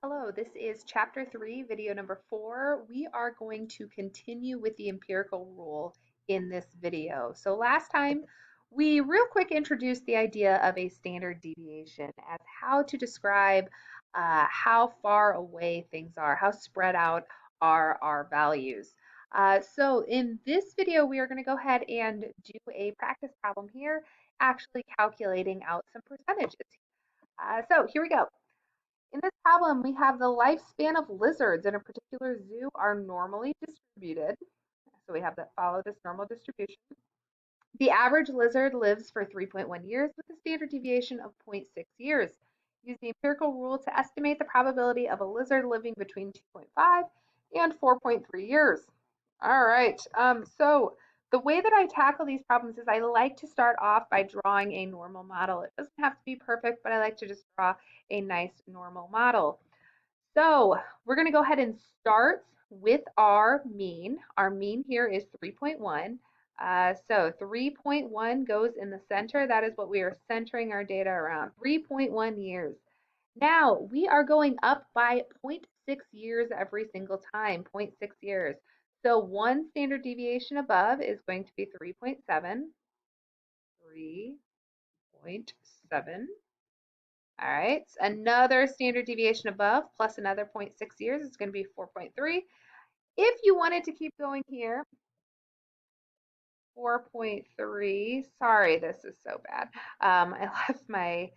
Hello, this is chapter 3, video number 4. We are going to continue with the empirical rule in this video. So last time we real quick introduced the idea of a standard deviation as how to describe how far away things are, how spread out are our values. So in this video, we are going to go ahead and do a practice problem here, actually calculating out some percentages. So here we go. In this problem, we have the lifespan of lizards in a particular zoo are normally distributed. So we have that follow this normal distribution. The average lizard lives for 3.1 years with a standard deviation of 0.6 years. Use the empirical rule to estimate the probability of a lizard living between 2.5 and 4.3 years. All right, so the way that I tackle these problems is I like to start off by drawing a normal model. It doesn't have to be perfect, but I like to just draw a nice normal model. So we're going to go ahead and start with our mean. Our mean here is 3.1. So 3.1 goes in the center. That is what we are centering our data around, 3.1 years. Now we are going up by 0.6 years every single time, 0.6 years. So one standard deviation above is going to be 3.7, 3.7. All right, another standard deviation above plus another 0.6 years is going to be 4.3. If you wanted to keep going here, 4.3, sorry, this is so bad. I left my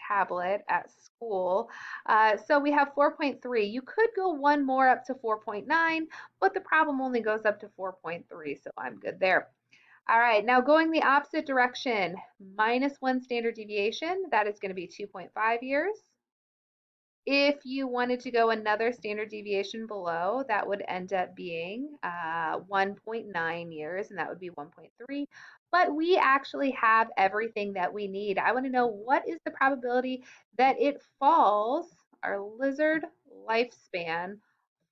tablet at school. So we have 4.3. You could go one more up to 4.9, but the problem only goes up to 4.3, so I'm good there. All right, now going the opposite direction, minus one standard deviation, that is going to be 2.5 years. If you wanted to go another standard deviation below, that would end up being 1.9 years, and that would be 1.3. But we actually have everything that we need. I want to know what is the probability that it falls, our lizard lifespan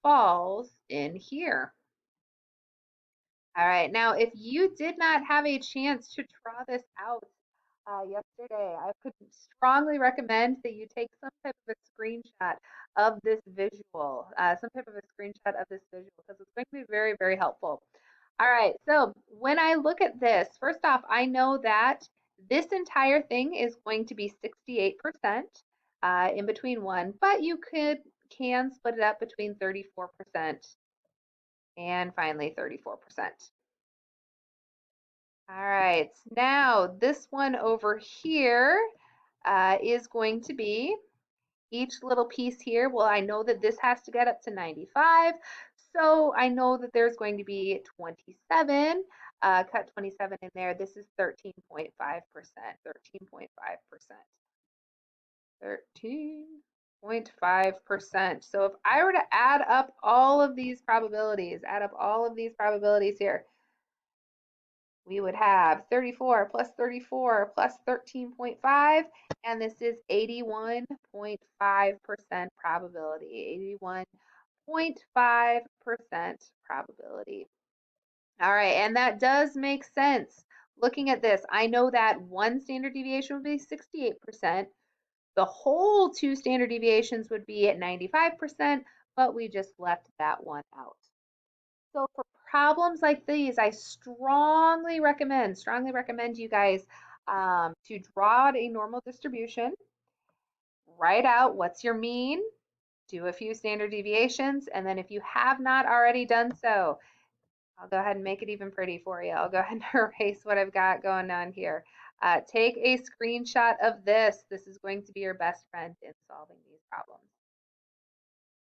falls in here. All right, now if you did not have a chance to draw this out yesterday, I could strongly recommend that you take some type of a screenshot of this visual, because it's going to be very, very helpful. All right, so when I look at this, first off, I know that this entire thing is going to be 68% in between one, but you can split it up between 34% and finally 34%. All right, now this one over here is going to be each little piece here. Well, I know that this has to get up to 95, so I know that there's going to be 27. Cut 27 in there. This is 13.5%. 13.5%. 13.5%. So if I were to add up all of these probabilities, here, we would have 34 plus 34 plus 13.5, and this is 81.5% probability. 81.5% probability. All right, and that does make sense. Looking at this, I know that one standard deviation would be 68%. The whole two standard deviations would be at 95%, but we just left that one out. So for problems like these, I strongly recommend you guys to draw out a normal distribution, write out what's your mean, do a few standard deviations, and then if you have not already done so, I'll go ahead and make it even pretty for you. I'll go ahead and erase what I've got going on here. Take a screenshot of this. This is going to be your best friend in solving these problems.